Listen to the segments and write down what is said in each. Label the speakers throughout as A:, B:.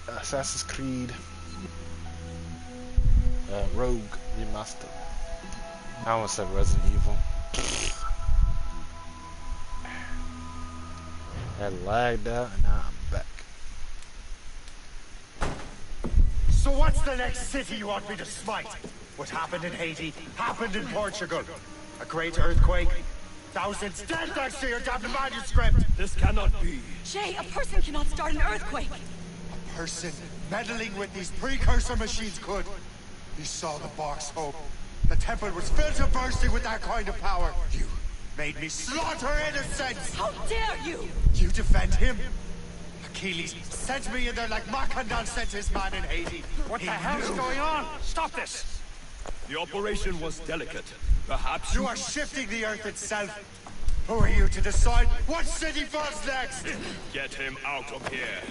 A: Assassin's Creed Rogue Remastered. I almost said Resident Evil. That lagged out and now I'm back.
B: So what's the next city you want me to smite? What happened in Haiti happened in Portugal. A great earthquake. Thousands dead thanks to your damned manuscript!
C: This cannot be.
D: Jay, a person cannot start an earthquake.
B: A person meddling with these precursor machines could. You saw the box, Hope. The temple was filled to bursting with that kind of power. You made me slaughter innocents!
D: How dare you!
B: You defend him? Achilles sent me in there like Macandal sent his man in Haiti.
C: What the hell's going on? Stop this! The operation was delicate. Perhaps
B: you are shifting the earth itself. Who are you to decide what city falls next?
C: Get him out of here.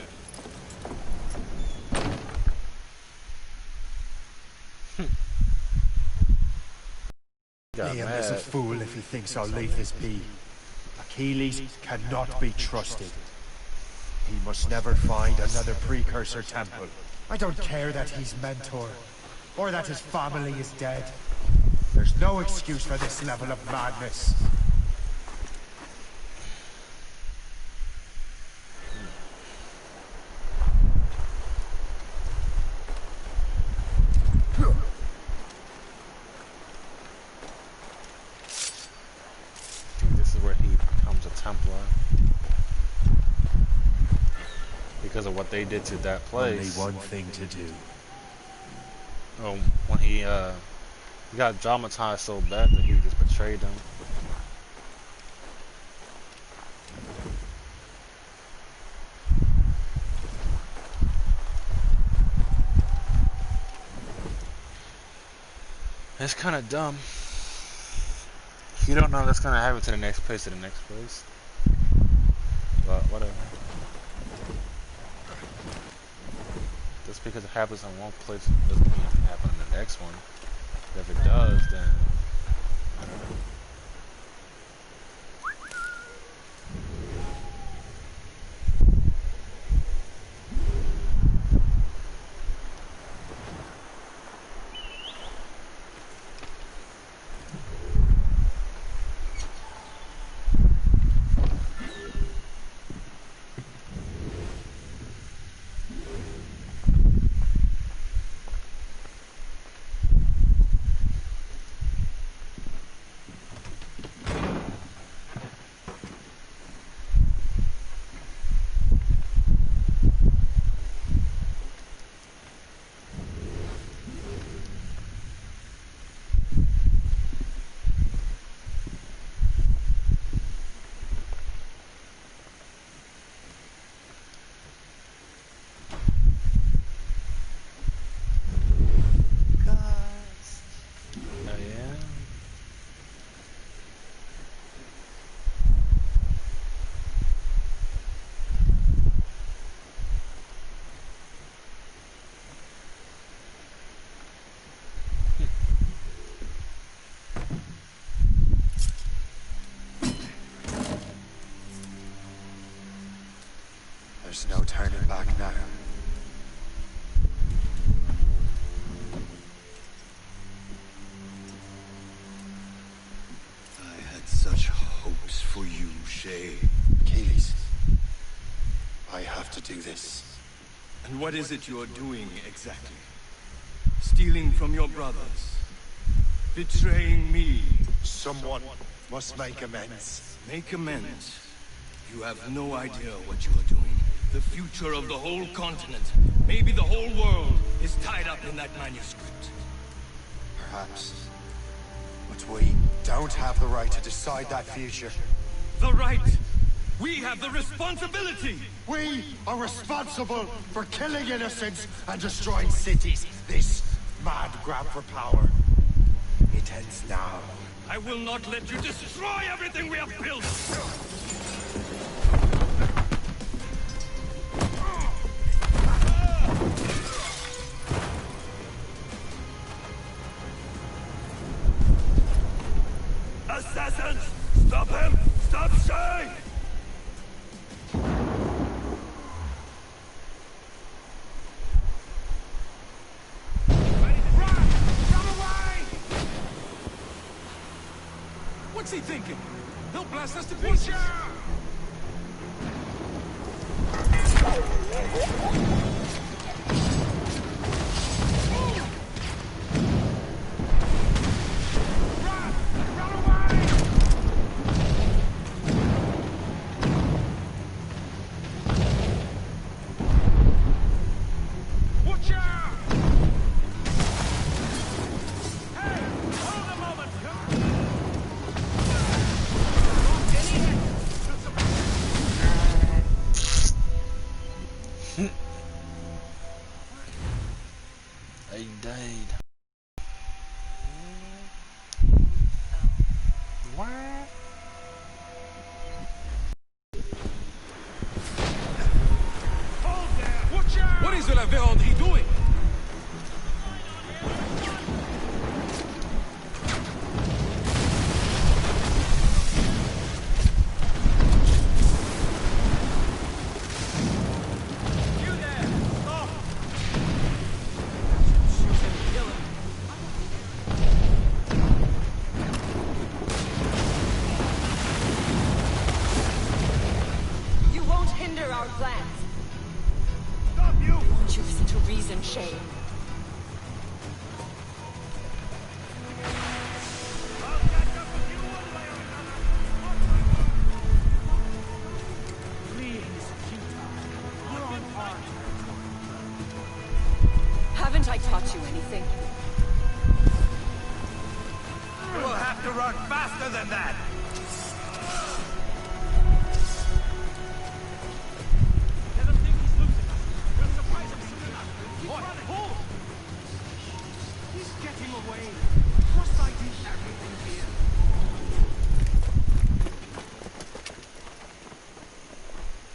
B: Liam is a fool if he thinks I'll leave this be. Achilles cannot be trusted. He must never find another precursor temple. I don't care that he's mentor, or that his family is dead. There's no excuse for this level of madness.
A: I think this is where he becomes a Templar. Because of what they did to that place.
B: Only one thing to do.
A: When he got dramatized so bad that he just betrayed them. It's kind of dumb. You don't know that's gonna happen to the next place, But whatever. Just because it happens in one place doesn't mean it can happen in the next one. If it does, then I don't know.
B: There's no turning back now.
E: I had such hopes for you, Shay.
B: Achilles, I have to do this.
E: And what is it you're doing exactly? Stealing from your brothers? Betraying me?
B: Someone must make amends.
E: Make amends? You have no idea what you are doing. The future of the whole continent, maybe the whole world, is tied up in that manuscript.
B: Perhaps. But we don't have the right to decide that future.
E: The right? We have the responsibility!
B: We are responsible for killing innocents and destroying cities. This mad grab for power. It ends now.
E: I will not let you destroy everything we have built! Assassins! Stop him! Stop Shay!
C: What's he thinking? He'll blast us to pieces!
A: I died. What?
C: What is la Vérandrie doing?
D: You won't hinder our plans. Stop you! Won't you listen to reason, Shay? Haven't I taught you anything?
C: We'll have to run faster than that!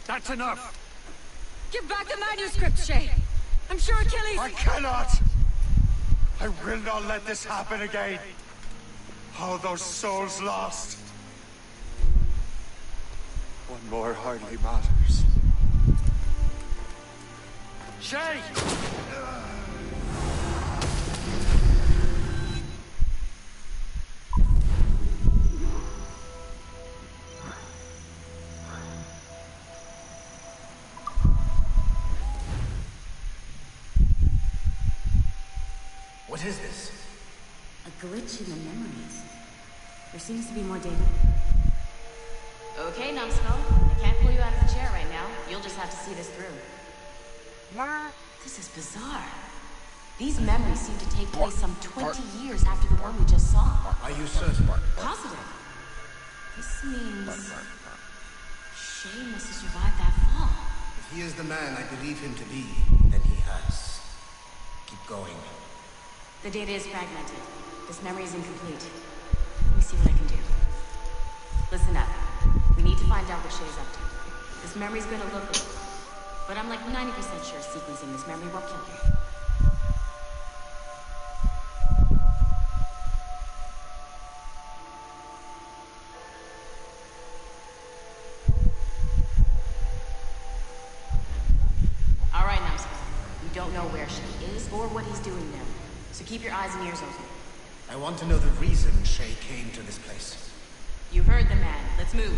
B: That's enough!
D: Give back the manuscript, Shay! I'm sure Achilles...
B: I cannot! I will not let this happen again! All those souls lost! One more hardly matters. Shay!
E: What is this?
F: A glitch in the memories. There seems to be more data. Okay, Numbskull. I can't pull you out of the chair right now. You'll just have to see this through. This is bizarre. These memories seem to take place some 20 years after the one we just saw.
E: Are you certain?
F: Positive. This means... Shay must have survived that fall.
E: If he is the man I believe him to be, then he has. Keep going.
F: The data is fragmented. This memory is incomplete. Let me see what I can do. Listen up. We need to find out what Shay's up to. This memory's gonna look good, but I'm like 90% sure sequencing this memory won't kill him. All right, Numbskull. We don't know where Shay is or what he's doing there, so keep your eyes and ears open.
E: I want to know the reason Shay came to this place.
F: You heard the man. Let's move.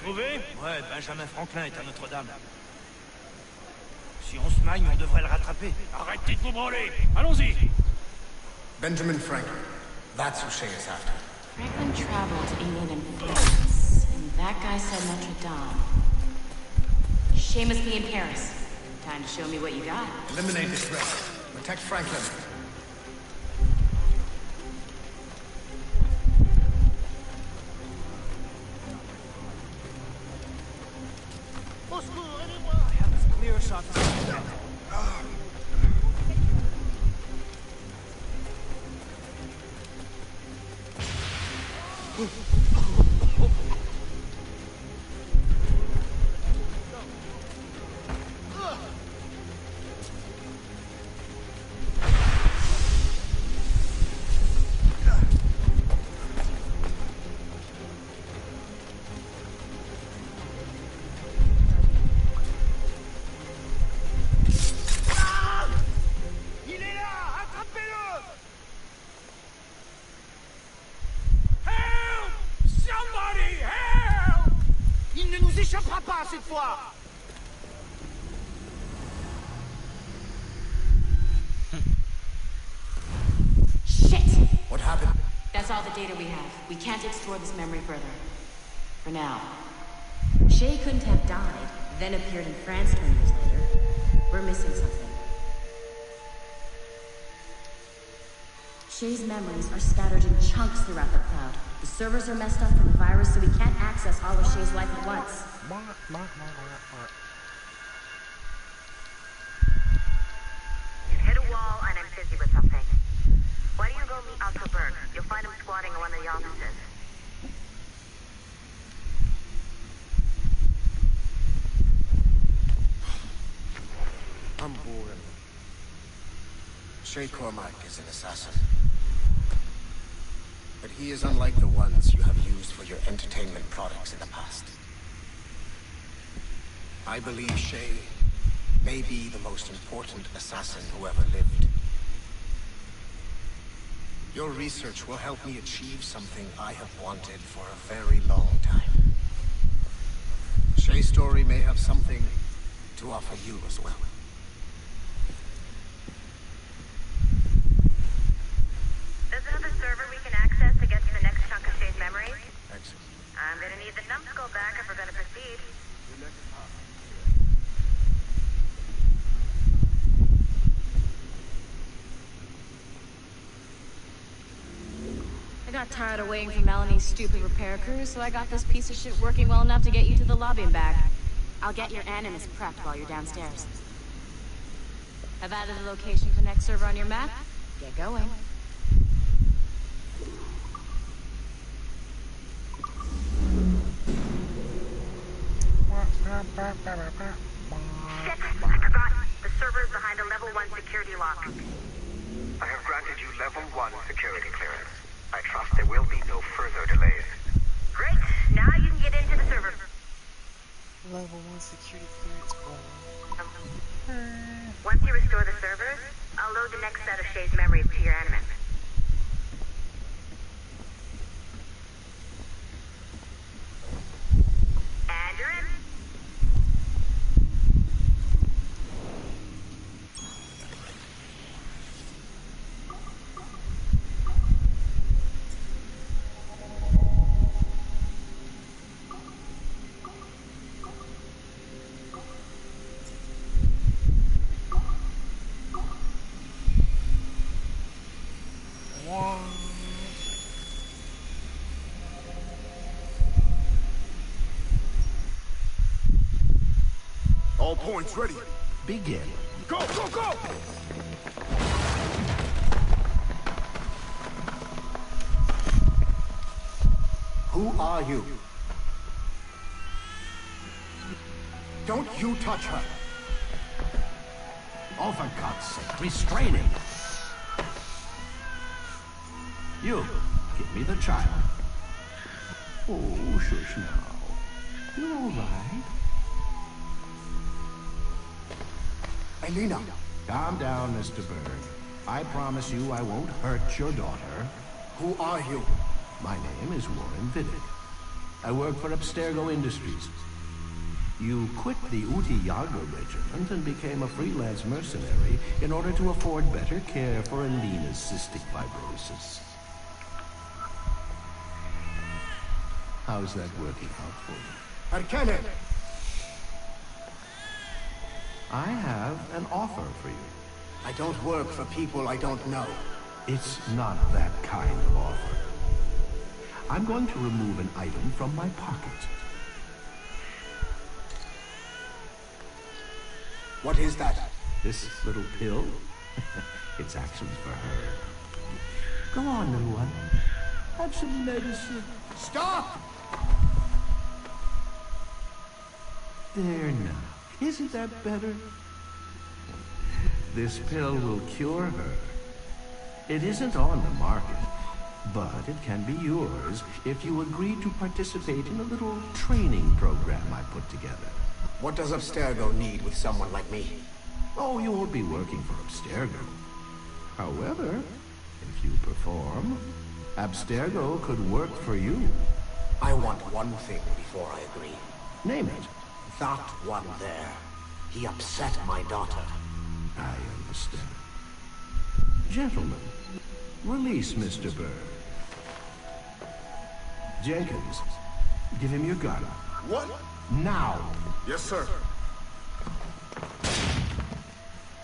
C: Trouvé? Ouais, Benjamin Franklin est à Notre-Dame. Si on se magne, on devrait le rattraper. Arrêtez de vous branler. Allons-y.
G: Benjamin Franklin. That's who Shay is after.
F: Franklin traveled to England and France, and that guy said Notre Dame. Shay must be in Paris. Time to show me what you got.
G: Eliminate this threat. Protect Franklin.
C: I have as clear a shot as I can. Il est là! Attrapez-le! Help! Somebody help! Il ne nous échappera pas cette fois!
F: Shit!
G: What happened?
F: That's all the data we have. We can't explore this memory further. For now. Shay couldn't have died, then appeared in France 20 years later. We're missing something. Shay's memories are scattered in chunks throughout the cloud. The servers are messed up from the virus, so we can't access all of Shay's life at once.
H: You've hit a wall, and I'm busy with something. Why don't you go meet Otto Berg? You'll find him squatting in one of the offices.
G: I'm bored. Shay Cormac is an assassin. But he is unlike the ones you have used for your entertainment products in the past. I believe Shay may be the most important assassin who ever lived. Your research will help me achieve something I have wanted for a very long time. Shay's story may have something to offer you as well.
H: There's another server we can access to get to the next chunk of Shay's memories.
G: Excellent.
H: I'm gonna need the numbskull back if we're gonna proceed.
F: I got tired of waiting for Melanie's stupid repair crew, so I got this piece of shit working well enough to get you to the lobby and back. I'll get your animus prepped while you're downstairs. I've added the location for the next server on your map. Get going.
H: Shit! I forgot. The server is behind a level 1 security lock.
I: I have granted you level 1 security clearance. I trust there will be no further delays.
H: Great! Now you can get into the server.
A: Level 1 security clearance, bro.
H: Once you restore the servers, I'll load the next set of Shay's memories to your animus. And you're in.
C: All points ready.
B: Begin.
C: Go, go, go!
B: Who are you? Don't you touch her. Oh, for God's sake, restrain him. You, give me the child. Oh, shush now. You all right?
G: Elena!
B: Calm down, Mr. Berg. I promise you I won't hurt your daughter.
G: Who are you?
B: My name is Warren Vidic. I work for Abstergo Industries.
J: You quit the Uti Yaga regiment and became a freelance mercenary in order to afford better care for Alina's cystic fibrosis. How's that working out for you?
B: Arkane!
J: I have an offer for you.
G: I don't work for people I don't know.
J: It's not that kind of offer. I'm going to remove an item from my pocket.
G: What is that?
J: This little pill? It's actually for her. Go on, little one. Have some medicine.
B: Stop!
J: There now. Isn't that better? This pill will cure her. It isn't on the market, but it can be yours if you agree to participate in a little training program I put together.
G: What does Abstergo need with someone like me?
J: Oh, you won't be working for Abstergo. However, if you perform, Abstergo could work for you.
G: I want one thing before I agree.
J: Name it.
G: That one there. He upset my daughter.
J: I understand. Gentlemen, release Mr. Bird. Jenkins, give him your gun.
B: What?
J: Now!
B: Yes, sir.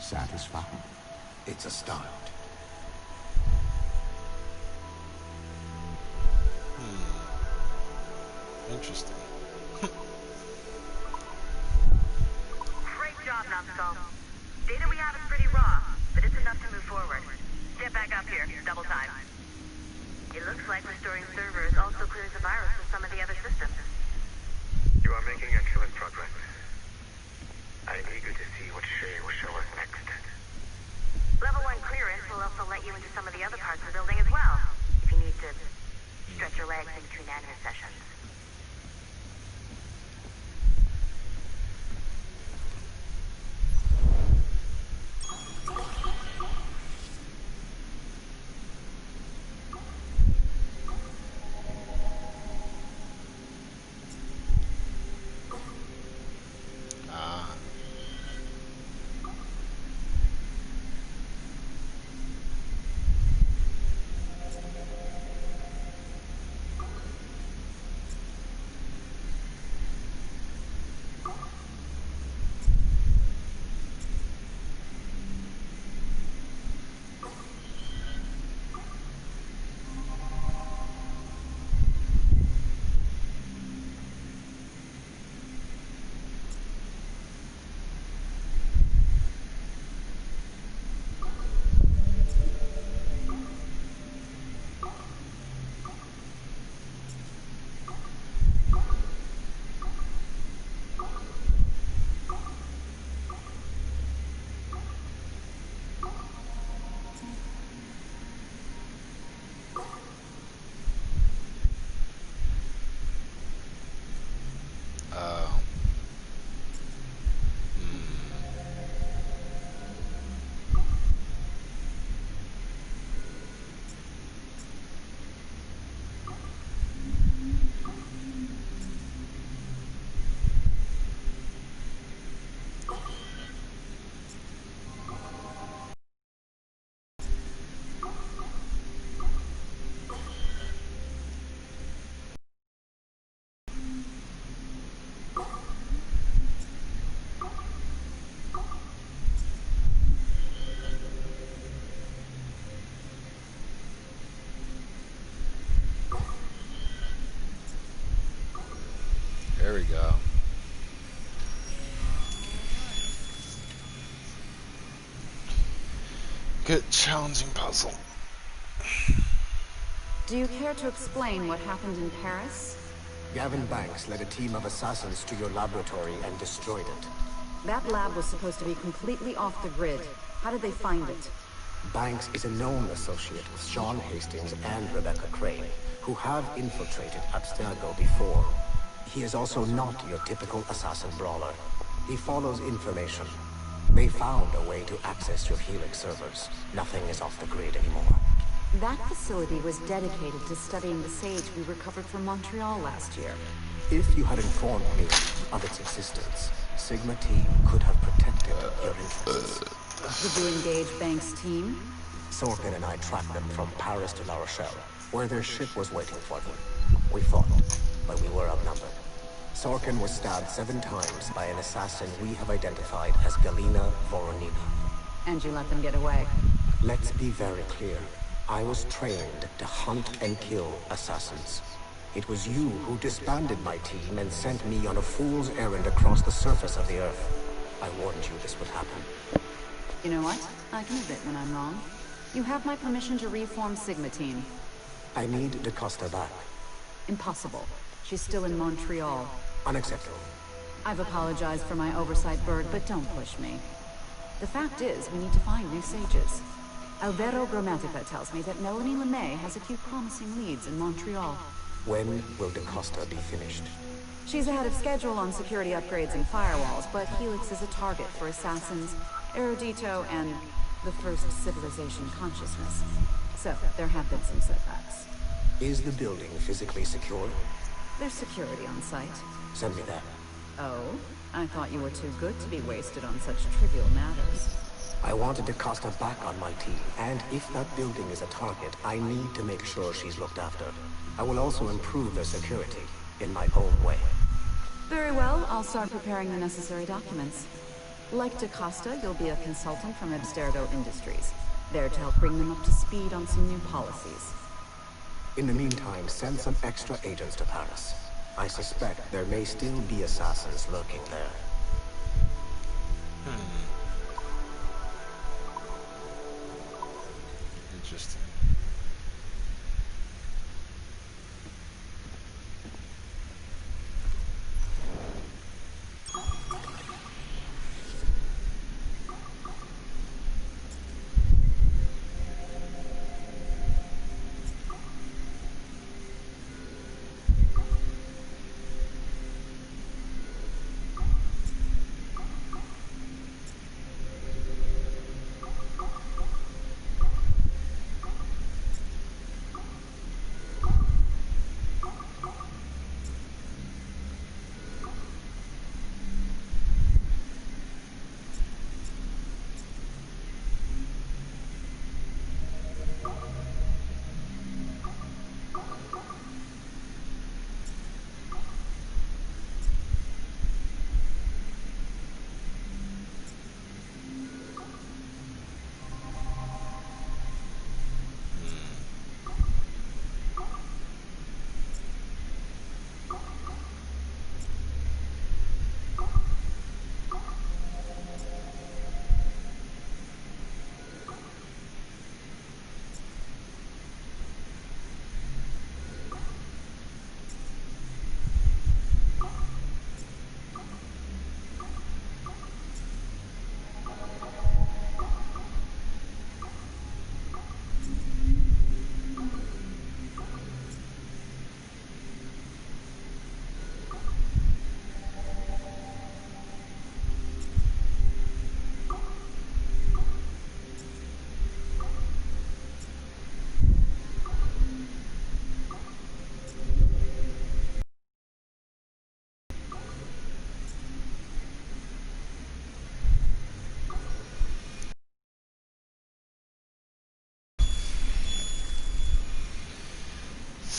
J: Satisfied?
G: It's a start.
A: Interesting.
H: Great job, Numbskull. Data we have is pretty raw, but it's enough to move forward. Get back up here, double time. It looks like restoring servers also clears the virus from some of the other systems.
I: You are making excellent progress. I'm eager to see what Shay will show us next.
H: Level 1 clearance will also let you into some of the other parts of the building as well, if you need to stretch your legs in between anime sessions.
A: There we go. Good challenging puzzle.
F: Do you care to explain what happened in Paris?
G: Gavin Banks led a team of assassins to your laboratory and destroyed it.
F: That lab was supposed to be completely off the grid. How did they find it?
G: Banks is a known associate with Sean Hastings and Rebecca Crane, who have infiltrated Abstergo before. He is also not your typical assassin brawler. He follows information. They found a way to access your Helix servers. Nothing is off the grid anymore.
F: That facility was dedicated to studying the sage we recovered from Montreal last year.
G: If you had informed me of its existence, Sigma Team could have protected your interests.
F: Did you engage Banks' team?
G: Sorkin and I tracked them from Paris to La Rochelle, where their ship was waiting for them. We fought, but we were outnumbered. Sorkin was stabbed 7 times by an assassin we have identified as Galina Voronina.
F: And you let them get away?
G: Let's be very clear. I was trained to hunt and kill assassins. It was you who disbanded my team and sent me on a fool's errand across the surface of the Earth. I warned you this would happen.
F: You know what? I can admit when I'm wrong. You have my permission to reform Sigma Team.
G: I need DaCosta back.
F: Impossible. She's still in Montreal.
G: Unacceptable.
F: I've apologized for my oversight, Bird, but don't push me. The fact is, we need to find new sages. Alvaro Grammatica tells me that Melanie LeMay has a few promising leads in Montreal.
G: When will DaCosta be finished?
F: She's ahead of schedule on security upgrades and firewalls, but Helix is a target for assassins, Erudito, and the first civilization consciousness. So, there have been some setbacks.
G: Is the building physically secure?
F: There's security on site.
G: Send me that.
F: Oh? I thought you were too good to be wasted on such trivial matters.
G: I wanted DaCosta back on my team, and if that building is a target, I need to make sure she's looked after. I will also improve their security, in my own way.
F: Very well, I'll start preparing the necessary documents. Like DaCosta, you'll be a consultant from Abstergo Industries, there to help bring them up to speed on some new policies.
G: In the meantime, send some extra agents to Paris. I suspect there may still be assassins lurking there.
A: Interesting.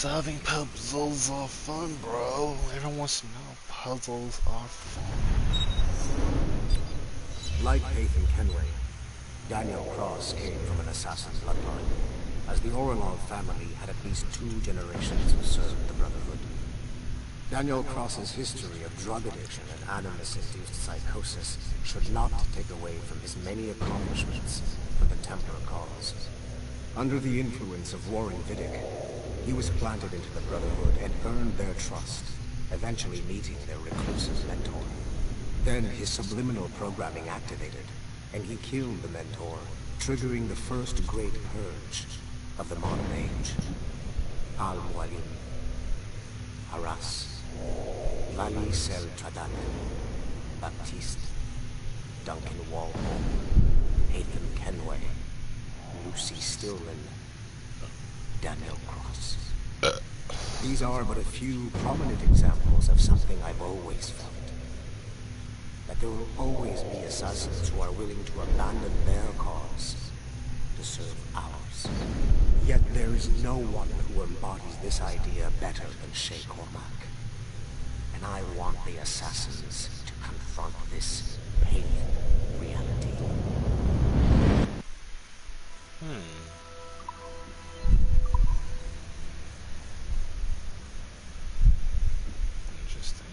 A: Solving puzzles are fun, bro. Everyone wants to know puzzles are fun.
G: Like Nathan Kenway, Daniel Cross came from an assassin bloodline, as the Orlov family had at least 2 generations who served the Brotherhood. Daniel Cross's history of drug addiction and animus-induced psychosis should not take away from his many accomplishments for the Templar cause. Under the influence of Warren Vidic, he was planted into the Brotherhood and earned their trust, eventually meeting their reclusive mentor. Then his subliminal programming activated, and he killed the mentor, triggering the first great purge of the modern age. Al-Mualim, Haras, Vali Sel Tradan, Baptiste, Duncan Walpole, Nathan Kenway, Lucy Stillman, Daniel Cross. These are but a few prominent examples of something I've always felt. That there will always be assassins who are willing to abandon their cause to serve ours. Yet there is no one who embodies this idea better than Shay Cormac. And I want the assassins to confront this painful reality.
A: Interesting.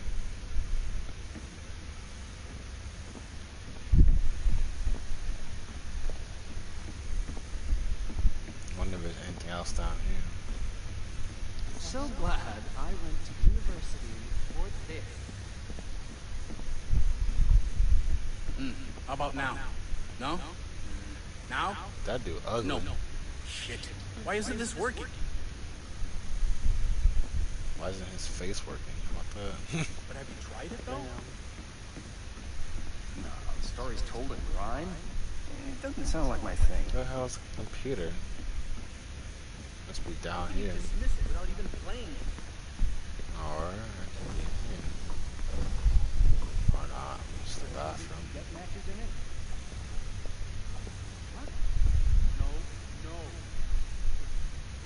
A: Wonder if there's anything else down here.
K: So glad I went to university for this.
E: How about now? No? Now?
A: That dude ugly.
E: No. Shit. Why isn't this working?
A: Why isn't his face working? How about that?
E: But have you tried it though?
K: No, the story's told in rhyme. It doesn't sound like my thing.
A: What the hell is a computer? Must be down here.
K: Dismiss it without even playing it.
A: Or I can be here. Or not. It's the bathroom.
K: Get matches in it? What? No.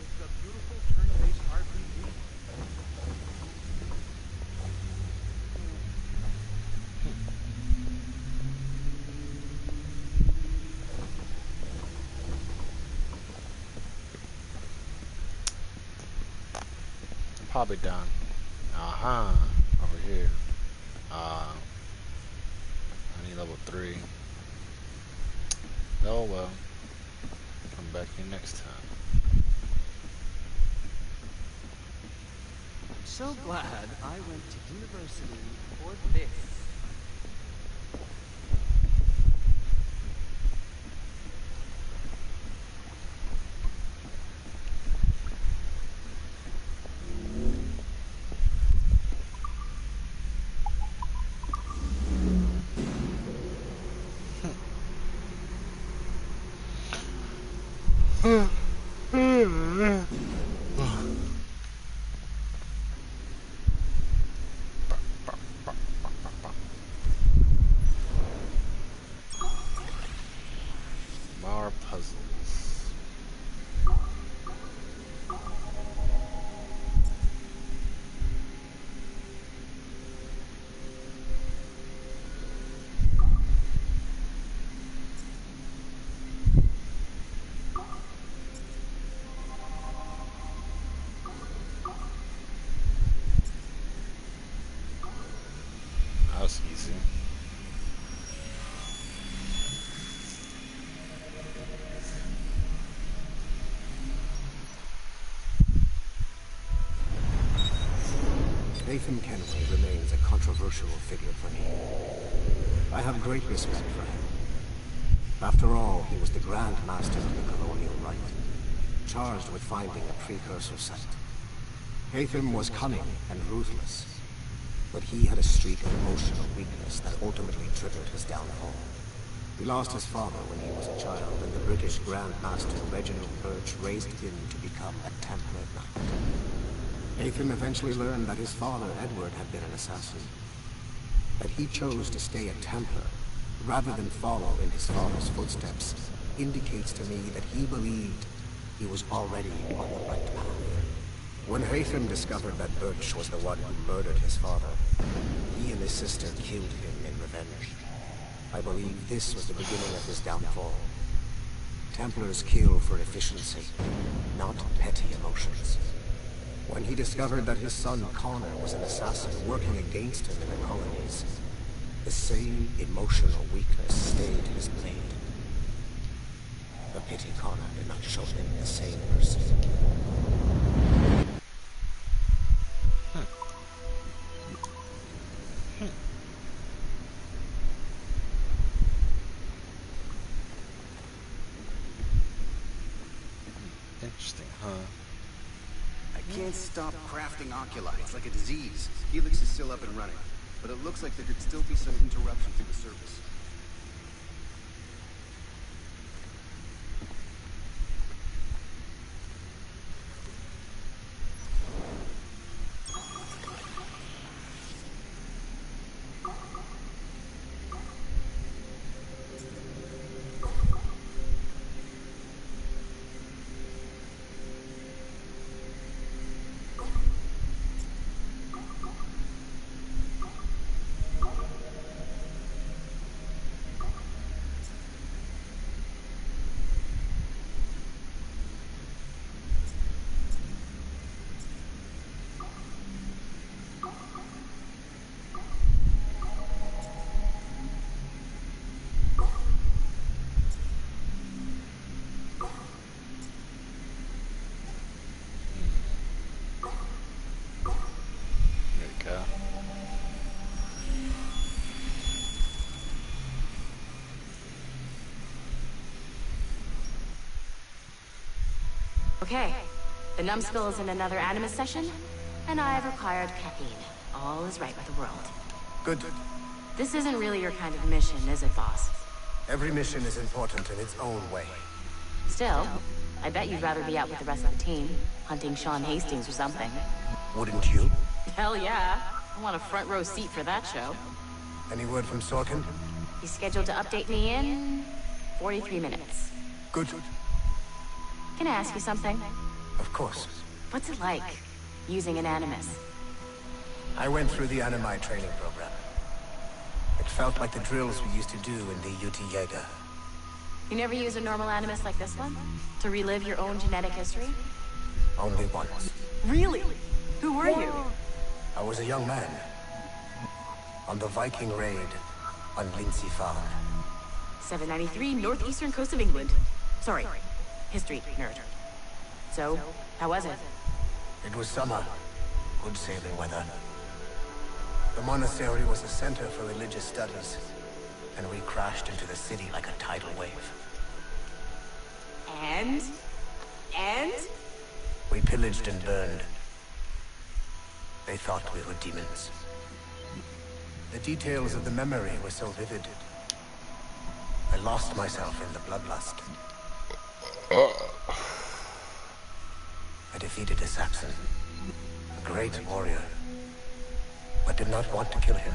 K: It's a beautiful turn-based RPG.
A: Probably down. Over here. I need level 3. Oh well. Come back here next time.
K: So glad I went to university for this.
A: More puzzles. That was easy.
G: Nathan Kenway remains a controversial figure for me. I have great respect for him. After all, he was the Grand Master of the Colonial Rite, charged with finding a precursor site. Haytham was cunning and ruthless, but he had a streak of emotional weakness that ultimately triggered his downfall. He lost his father when he was a child, and the British Grand Master Reginald Birch raised him to become a Templar Knight. Haytham eventually learned that his father, Edward, had been an assassin. That he chose to stay a Templar, rather than follow in his father's footsteps, indicates to me that he believed he was already on the right path. When Haytham discovered that Birch was the one who murdered his father, he and his sister killed him in revenge. I believe this was the beginning of his downfall. Templars kill for efficiency, not petty emotions. When he discovered that his son Connor was an assassin working against him in the colonies, the same emotional weakness stayed his blade. A pity Connor did not show him the same mercy.
A: Interesting, huh?
K: I can't stop crafting oculi. It's like a disease. Helix is still up and running, but it looks like there could still be some interruption to the service.
F: Okay. The numbskull is in another Animus session, and I have required caffeine. All is right with the world.
G: Good.
F: This isn't really your kind of mission, is it, boss?
G: Every mission is important in its own way.
F: Still, I bet you'd rather be out with the rest of the team, hunting Sean Hastings or something.
G: Wouldn't you?
F: Hell yeah. I want a front row seat for that show.
G: Any word from Sorkin?
F: He's scheduled to update me in 43 minutes.
G: Good.
F: Can I ask you something?
G: Of course.
F: What's it like, using an Animus?
G: I went through the Animi training program. It felt like the drills we used to do in the UT Jaeger.
F: You never use a normal Animus like this one? To relive your own genetic history?
G: Only once.
F: Really? Who were you?
G: I was a young man. On the Viking raid on Lindsey Farm.
F: 793, northeastern coast of England. Sorry, history nerd. So, how was it?
G: It was summer. Good sailing weather. The monastery was a center for religious studies, and we crashed into the city like a tidal wave.
F: And?
G: We pillaged and burned. They thought we were demons. The details of the memory were so vivid. I lost myself in the bloodlust. I defeated a Saxon, a great warrior, but did not want to kill him.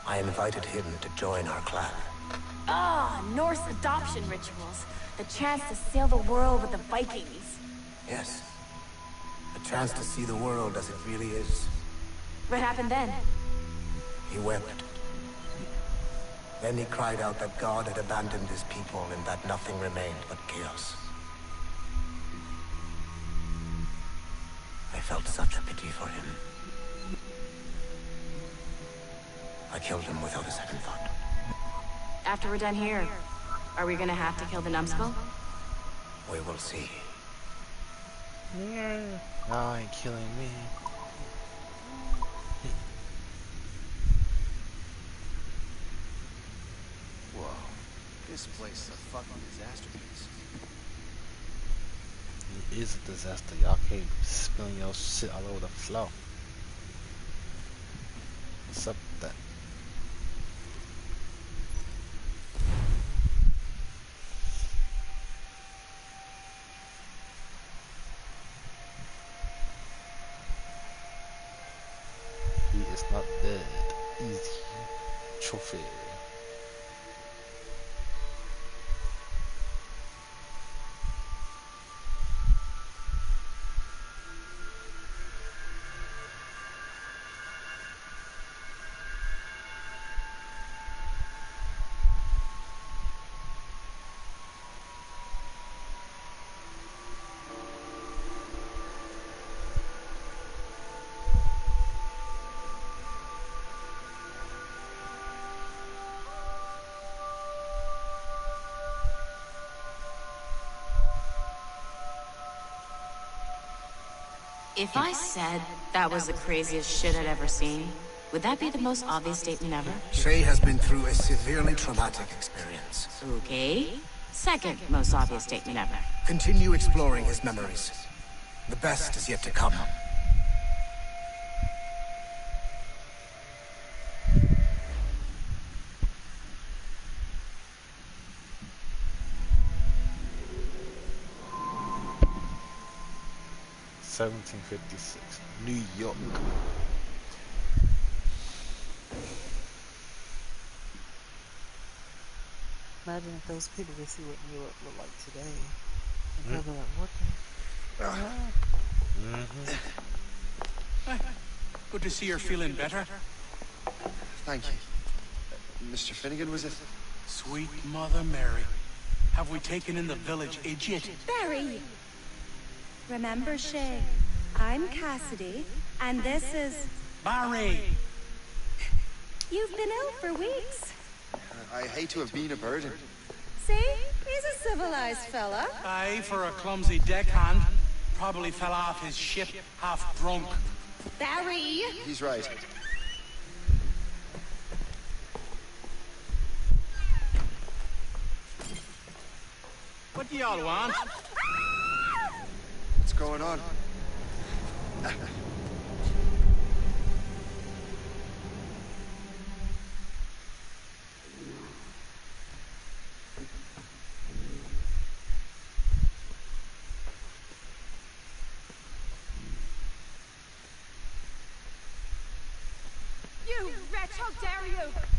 G: I invited him to join our clan.
F: Ah, Norse adoption rituals. The chance to sail the world with the Vikings.
G: Yes. A chance to see the world as it really is.
F: What happened then?
G: He wept. Then he cried out that God had abandoned his people and that nothing remained but chaos. I felt such a pity for him. I killed him without a second thought.
F: After we're done here, are we gonna have to kill the numbskull?
G: We will see.
A: No, ain't killing me.
K: Whoa. This place is a fucking disaster piece.
A: It is a disaster. Y'all keep spilling your shit all over the floor. What's up with that? He is not dead. Easy. Trophy.
F: If I said that was the craziest shit I'd ever seen, would that be the most obvious statement ever?
G: Shay has been through a severely traumatic experience.
F: Okay. Second most obvious statement ever.
G: Continue exploring his memories. The best is yet to come.
A: $1756, New York.
L: Imagine if those people could see what New York looked like today. And they'll be like, what the?
C: Good to see you're feeling better.
K: Thank you. Mr. Finnegan, was it?
C: Sweet Mother Mary. Have we taken in the village idiot?
M: Barry! Remember, Shay, I'm Cassidy, and this is...
C: Barry!
M: You've been ill for weeks.
K: I hate to have been a burden.
M: See? He's a civilized fella.
C: Aye, for a clumsy deckhand. Probably fell off his ship half drunk.
M: Barry!
K: He's right.
C: What do y'all want?
K: What's going on?
D: You wretch, how dare you!